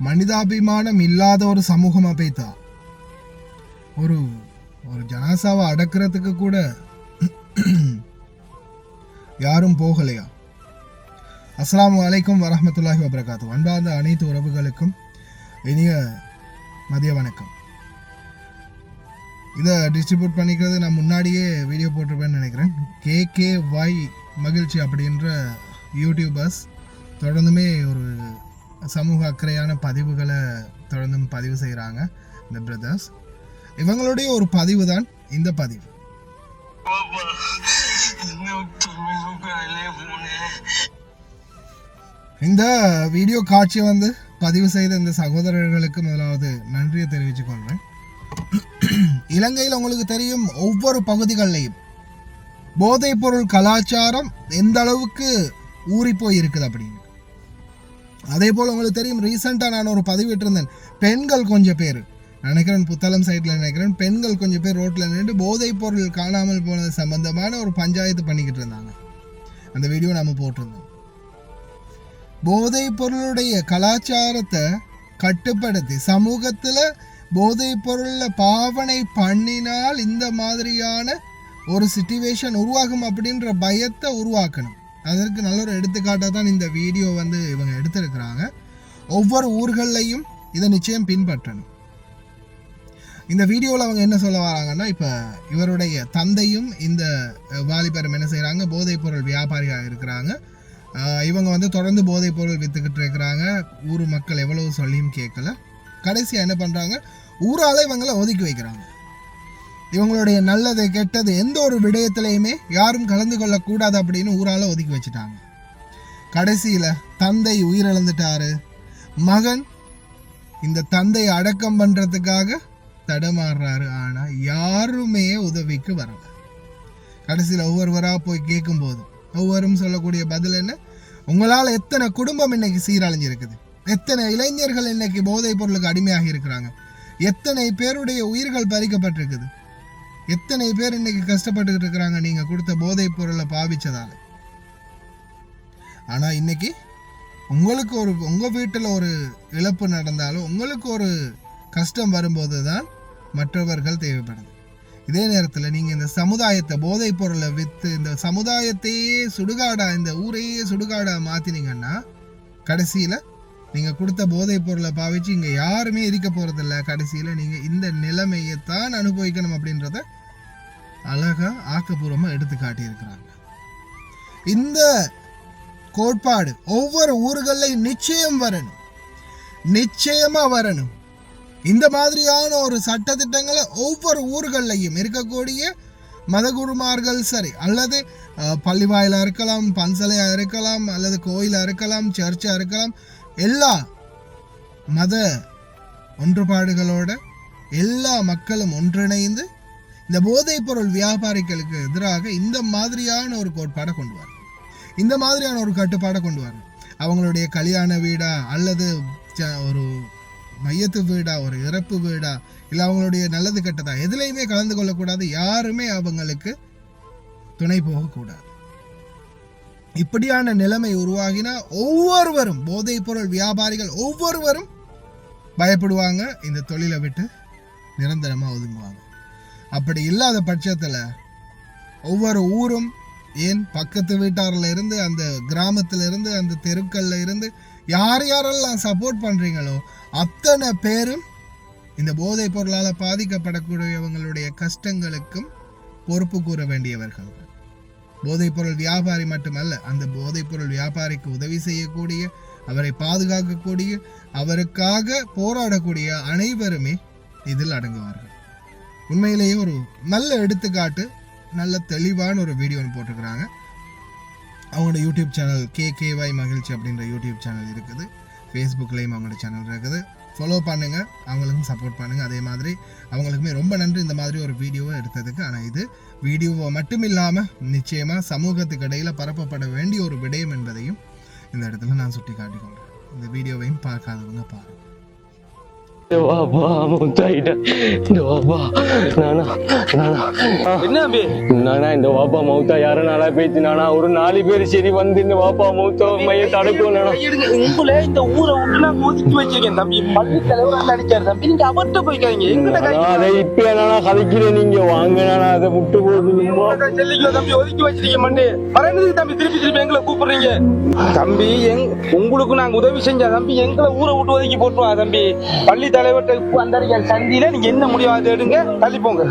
மனிதாபிமானம் இல்லாத ஒரு சமூகம் அப்பைத்தா. ஒரு ஒரு ஜனாசாவை அடக்கிறதுக்கு கூட யாரும் போகலையா? அஸ்ஸலாமு அலைக்கும் வரஹ்மத்துல்லாஹி வபரகாத்துஹு. அன்பார்ந்த அனைத்து உறவுகளுக்கும் இனிய மதிய வணக்கம். இதை டிஸ்ட்ரிபியூட் பண்ணிக்கிறது நான் முன்னாடியே வீடியோ போட்டிருப்பேன்னு நினைக்கிறேன். KKY மகிழ்ச்சி அப்படின்ற யூடியூபர்ஸ் தொடர்ந்துமே ஒரு சமூக அக்கறையான பதிவுகளை தொடர்ந்தும் பதிவு செய்கிறாங்க. இந்த பிரதர்ஸ் இவங்களுடைய ஒரு பதிவு தான் இந்த பதிவு. இந்த வீடியோ காட்சியை பதிவு செய்த இந்த சகோதரர்களுக்கு முதலாவது நன்றியை தெரிவித்துக் கொள்கிறேன். இலங்கையில் உங்களுக்கு தெரியும், ஒவ்வொரு பகுதிகளிலையும் போதைப் பொருள் கலாச்சாரம் எந்த அளவுக்கு ஊறி போய் இருக்குது அப்படின்னு. அதே போல் உங்களுக்கு தெரியும், ரீசெண்டாக நான் ஒரு பதிவிட்டிருந்தேன். பெண்கள் கொஞ்சம் பேர் நினைக்கிறேன், புத்தளம் சைட்டில் நினைக்கிறேன், பெண்கள் கொஞ்சம் பேர் ரோட்டில் நின்று போதைப் பொருள் காணாமல் போனது சம்பந்தமான ஒரு பஞ்சாயத்து பண்ணிக்கிட்டு இருந்தாங்க. அந்த வீடியோ நம்ம போட்டிருந்தோம். போதைப் பொருளுடைய கலாச்சாரத்தை கட்டுப்படுத்தி சமூகத்தில் போதைப் பொருளில் பாவனை பண்ணினால் இந்த மாதிரியான ஒரு சிச்சுவேஷன் உருவாகும் அப்படின்ற பயத்தை உருவாக்கணும். அதற்கு நல்ல ஒரு எடுத்துக்காட்டாக தான் இந்த வீடியோ இவங்க எடுத்திருக்கிறாங்க. ஒவ்வொரு ஊர்கள்லையும் இதை நிச்சயம் பின்பற்றணும். இந்த வீடியோவில் அவங்க என்ன சொல்ல வராங்கன்னா, இப்போ இவருடைய தந்தையும் இந்த வாலிபரும் என்ன செய்கிறாங்க, போதைப் பொருள் வியாபாரியாக இருக்கிறாங்க. இவங்க தொடர்ந்து போதைப் பொருள் விற்றுக்கிட்டு இருக்கிறாங்க. ஊர் மக்கள் எவ்வளவு சொல்லியும் கேட்கல. கடைசியாக என்ன பண்ணுறாங்க, ஊரால் இவங்களை ஒதுக்கி வைக்கிறாங்க. இவங்களுடைய நல்லது கெட்டது எந்த ஒரு விடயத்திலையுமே யாரும் கலந்து கொள்ளக்கூடாது அப்படின்னு ஊரால் ஒதுக்கி வச்சுட்டாங்க. கடைசியில் தந்தை உயிரிழந்துட்டாரு. மகன் இந்த தந்தையை அடக்கம் பண்ணுறதுக்காக தடமாறுறாரு. ஆனால் யாருமே உதவிக்கு வரல. கடைசியில் ஒவ்வொருவராக போய் கேட்கும்போது ஒவ்வொரும் சொல்லக்கூடிய பதில் என்ன, உங்களால் எத்தனை குடும்பம் இன்னைக்கு சீரழிஞ்சிருக்குது, எத்தனை இளைஞர்கள் இன்னைக்கு போதைப் பொருளுக்கு அடிமையாகி இருக்கிறாங்க, எத்தனை பேருடைய உயிர்கள் பறிக்கப்பட்டிருக்குது, எத்தனை பேர் இன்னைக்கு கஷ்டப்பட்டுக்கிட்டு இருக்கிறாங்க நீங்கள் கொடுத்த போதைப் பொருளை பாவிச்சதால. ஆனால் இன்னைக்கு உங்களுக்கு உங்கள் வீட்டில் ஒரு இழப்பு நடந்தாலும் உங்களுக்கு ஒரு கஷ்டம் வரும்போது தான் மற்றவர்கள் தேவைப்படுது. இதே நேரத்தில் நீங்கள் இந்த சமுதாயத்தை போதைப் பொருளை விற்று இந்த சமுதாயத்தையே சுடுகாடா, இந்த ஊரையே சுடுகாடா மாற்றினீங்கன்னா கடைசியில் நீங்கள் கொடுத்த போதைப் பொருளை பாவிச்சு இங்கே யாருமே இருக்க போகிறதில்ல. கடைசியில் நீங்கள் இந்த நிலைமையை தான் அனுபவிக்கணும் அப்படின்றத அழகாக ஆக்கப்பூர்வமாக எடுத்து காட்டியிருக்கிறாங்க. இந்த கோட்பாடு ஒவ்வொரு ஊர்களையும் நிச்சயம் வரணும், நிச்சயமாக வரணும். இந்த மாதிரியான ஒரு சட்டத்திட்டங்களை ஒவ்வொரு ஊர்களையும் இருக்கக்கூடிய மதகுருமார்கள் சரி, அல்லது பள்ளி வாயிலாக இருக்கலாம், பன்சலையாக இருக்கலாம், அல்லது கோயிலாக இருக்கலாம், சர்ச்சாக இருக்கலாம், எல்லா மத ஒன்றுபாடுகளோட எல்லா மக்களும் ஒன்றிணைந்து இந்த போதைப் பொருள் வியாபாரிகளுக்கு எதிராக இந்த மாதிரியான ஒரு கோட்பாடை கொண்டு வரணும், இந்த மாதிரியான ஒரு கட்டுப்பாடை கொண்டு வரணும். அவங்களுடைய கல்யாண வீடா அல்லது ஒரு மையத்து வீடா, ஒரு இறப்பு வீடா, இல்லை அவங்களுடைய நல்லது கெட்டதா, எதுலையுமே கலந்து கொள்ளக்கூடாது. யாருமே அவங்களுக்கு துணை போகக்கூடாது. இப்படியான நிலைமை உருவாகினா ஒவ்வொருவரும் போதைப் பொருள் வியாபாரிகள் ஒவ்வொருவரும் பயப்படுவாங்க, இந்த தொழிலை விட்டு நிரந்தரமாக ஒதுங்குவாங்க. அப்படி இல்லாத பட்சத்தில் ஒவ்வொரு ஊரும், ஏன் பக்கத்து வீட்டாரில் இருந்து, அந்த கிராமத்தில் இருந்து, அந்த தெருக்கல்ல இருந்து யார் யாரெல்லாம் சப்போர்ட் பண்ணுறீங்களோ அத்தனை பேரும் இந்த போதைப் பொருளால் பாதிக்கப்படக்கூடியவங்களுடைய கஷ்டங்களுக்கும் பொறுப்பு கூற வேண்டியவர்கள். போதைப் பொருள் வியாபாரி மட்டுமல்ல, அந்த போதைப் பொருள் வியாபாரிக்கு உதவி செய்யக்கூடிய, அவரை பாதுகாக்கக்கூடிய, அவருக்காக போராடக்கூடிய அனைவருமே இதில் அடங்குவார்கள். உண்மையிலேயே ஒரு நல்ல எடுத்துக்காட்டு, நல்ல தெளிவான ஒரு வீடியோ போட்டிருக்கிறாங்க. அவங்களோட யூடியூப் சேனல் KKY மகிழ்ச்சி அப்படின்ற யூடியூப் சேனல் இருக்குது. ஃபேஸ்புக்லேயும் அவங்களோட சேனல் இருக்குது. ஃபாலோ பண்ணுங்கள், அவங்களுக்கும் சப்போர்ட் பண்ணுங்கள். அதே மாதிரி அவங்களுக்குமே ரொம்ப நன்றி இந்த மாதிரி ஒரு வீடியோவை எடுத்ததுக்கு. ஆனால் இது வீடியோவை மட்டும் இல்லாமல் நிச்சயமாக சமூகத்துக்கு இடையில் பரப்பப்பட வேண்டிய ஒரு விடயம் என்பதையும் இந்த இடத்துல நான் சுட்டி காட்டிக்கொள்கிறேன். இந்த வீடியோவையும் பார்க்காதவங்க பாருங்கள். என்ன தம்பி நானா இந்த வாப்பா மௌத்தா யாரும் நாளா பேச்சு நானா ஒரு 4 பேர் சரி வந்து இந்த வாப்பா மௌத்தா மைய தடுக்கும் உங்களை இந்த ஊரை விட்டு நான் ஒதுக்கி வச்சிருக்கேன் தம்பி. பள்ளி தலைவர் அடிச்சாரு தம்பி. நீங்க அவர்கிட்ட போய்க்காதீங்க. அதை இப்ப நானா கதைக்கிறேன். நீங்க வாங்க நானா அதை முட்டு போட்டு செல்லிக்கல தம்பி ஒதுக்கி வச்சிருக்கேன் மண்டே. வரேன்னு தம்பி திருப்பி எங்களை கூப்பிடுறீங்க தம்பி. உங்களுக்கு நாங்க உதவி செஞ்சா தம்பி எங்களை ஊரை விட்டு ஒதுக்கி போட்டுருவா தம்பி. பள்ளி தலைவர்கிட்ட அந்த சந்தியில நீங்க என்ன முடியாது எடுங்க, தள்ளி போங்க.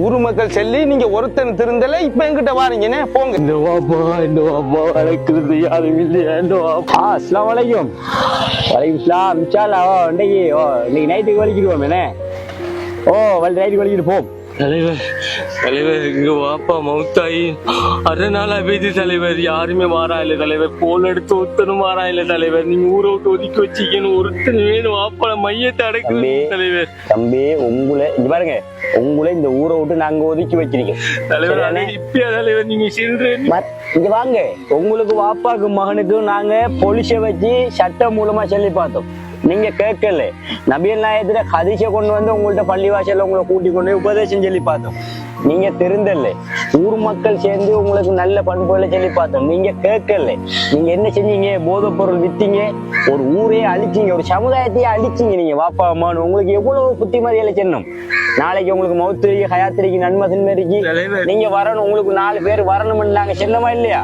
ஊரு மக்கள் செல்லி நீங்க ஒருத்தன் திருந்தல, இப்ப என்கிட்ட வாரீங்கன்னு போங்க. இந்த வாப்பா வளர்க்குறது யாரும் இல்லையா? இந்த வாப்பா அஸ்ஸலாமு அலைக்கும். வலைக்கும் சலாம். இன்ஷாஅல்லாஹ் இன்னைக்கு நைட்டுக்கு வலிக்கிடுவோம் என்ன? ஓ நைட்டுக்கு வலிக்கிட்டு போம். தலைவர் இங்க வாப்பா மவுத்தாயி 6 நாளா பேசி தலைவர். யாருமே மாறா இல்ல தலைவர். போல் எடுத்து ஒருத்தனும் மாறா இல்ல தலைவர். நீங்க ஊரை விட்டு ஒதுக்கி வச்சிக்கணும். ஒருத்தன் வேணும் வாப்பா மையத்தை அடைக்கணும் தலைவர். தம்பி உங்களை இங்க பாருங்க, உங்களை இந்த ஊரை விட்டு நாங்க ஒதுக்கி வச்சிருக்கோம் தலைவர். இப்பயா தலைவர் நீங்க இங்க வாங்க. உங்களுக்கு வாப்பாக்கு மகனுக்கும் நாங்க போலீஸை வச்சு சட்டம் மூலமா சொல்லி பார்த்தோம். நீங்க கேட்கல. நபியல் நாயகத்துல ஹதீஸை கொண்டு வந்து உங்கள்ட்ட பள்ளிவாசல்ல உங்களை கூட்டி கொண்டு உபதேசம் சொல்லி பார்த்தோம். நீங்க தெரிந்தல்ல. ஊர் மக்கள் சேர்ந்து உங்களுக்கு நல்ல பண்புகளை சொல்லி பார்த்தோம். நீங்க கேட்கல. நீங்க என்ன செஞ்சீங்க? போதைப் பொருள் வித்தீங்க, ஒரு ஊரையே அழிச்சீங்க, ஒரு சமுதாயத்தையே அழிச்சீங்க. நீங்க வாப்பா அம்மானு உங்களுக்கு எவ்வளவு புத்திமதிகளை சொன்னோம். நாளைக்கு உங்களுக்கு மௌத்திரிக்கு ஹயாத்திரிக்கு நன்மை சின்மரிக்கு நீங்க வரணும், உங்களுக்கு 4 பேர் வரணும்னு நாங்க சொன்னமா இல்லையா?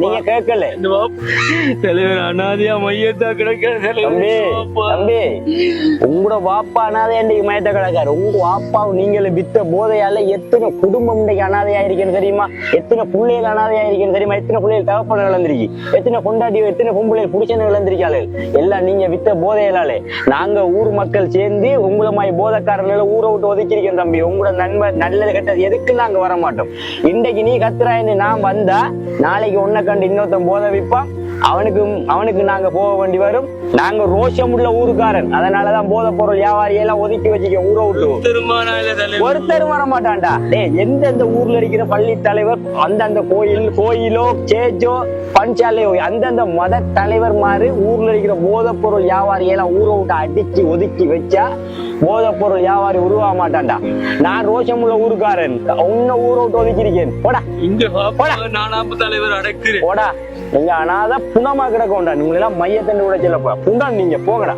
நீங்க கேட்கல. தலைவர் அனாதையா மையத்தா கிடக்க தம்பி. உங்களோட வாப்பா அனாதையா இன்னைக்கு மையத்தை கிடக்காரு. உங்க வாப்பா நீங்கள வித்த போதையால எத்தனை குடும்பம் இன்னைக்கு அனாதையா இருக்கேன்னு தெரியுமா? எத்தனை பிள்ளைகள் அனாதையா இருக்கேன்னு தெரியுமா? எத்தனை பிள்ளைகள் தகப்பன இழந்திருக்கு, எத்தனை கொண்டாட்டியோ, எத்தனை பொம்பளைகள் புடிச்சனை இழந்திருக்காளு. எல்லாம் நீங்க வித்த போதையிலாலே. நாங்க ஊர் மக்கள் சேர்ந்து உங்களை மாதிரி போதைக்காரர்களை ஊரை விட்டு ஒதுக்கிருக்கேன் தம்பி. உங்களோட நன்மை நல்லது கெட்டது எதுக்கு நாங்க வர மாட்டோம். இன்றைக்கு நீ கத்துறாயின்னு நான் வந்தா நாளைக்கு உன்னை கண்டு இன்னொருத்தன் போதை விற்பான். அவனுக்கு நாங்க போக வேண்டி வரும். நாங்க ரோஷம் உள்ள ஊருக்காரன். அதனாலதான் போதை பொருள் வியாபாரியெல்லாம் ஒதுக்கி வச்சுக்க ஊரை விட்டு. ஒருத்தரும் வர மாட்டான்டா. எந்தெந்த ஊர்ல இருக்கிற பள்ளி தலைவர், அந்தந்த கோயிலோ சேச்சோ பஞ்சாலையோ அந்தந்த மத தலைவர் மாதிரி ஊர்ல இருக்கிற போதை பொருள் வியாபாரியெல்லாம் ஊரை விட்டு அடிச்சு ஒதுக்கி வச்சா போதைப் பொருள் வியாபாரி உருவாக மாட்டான்டா. நான் ரோஷம் உள்ள ஊருக்காரன். உன்ன ஊரை விட்டு ஒதுக்கிருக்கேன். போடா தலைவர் அடைக்கிறேன். போடா. நீங்க அனாத புனமா கிடக்கோண்டா. நீங்களெல்லாம் மையத்தண்டு விட சொல்லப்பா புண்டா. நீங்க போங்கடா.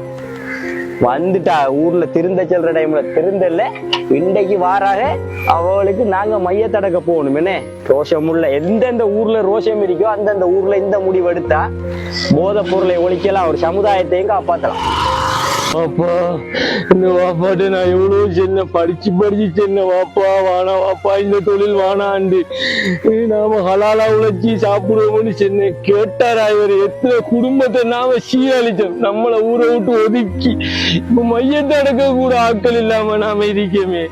வந்துட்டா ஊர்ல திருந்த செல்ற டைம்ல திருந்தல்ல. இன்றைக்கு வாராக அவளுக்கு நாங்க மையத்தடக்க போகணும். என்ன ரோஷம் உள்ள எந்தெந்த ஊர்ல ரோஷம் இருக்கோ அந்தந்த ஊர்ல இந்த முடிவு எடுத்தா போதை பொருளை ஒழிக்கலாம், ஒரு சமுதாயத்தையும் காப்பாத்தலாம். வாப்பா இந்த வாப்பாட்ட நான் எவ்வளவு சின்ன படிச்சு சின்ன வாப்பா வானா வாப்பா இந்த தொழில் வானாண்டு நாம ஹலாலா உழைச்சி சாப்பிடுவோம்னு சின்ன கேட்டாரா? இவர் எத்தனை குடும்பத்தை நாம சீரழிச்சோம். நம்மளை ஊரை விட்டு ஒதுக்கி இப்ப மையத்தை அடக்க கூட ஆட்கள் இல்லாம நாம இருக்கமே.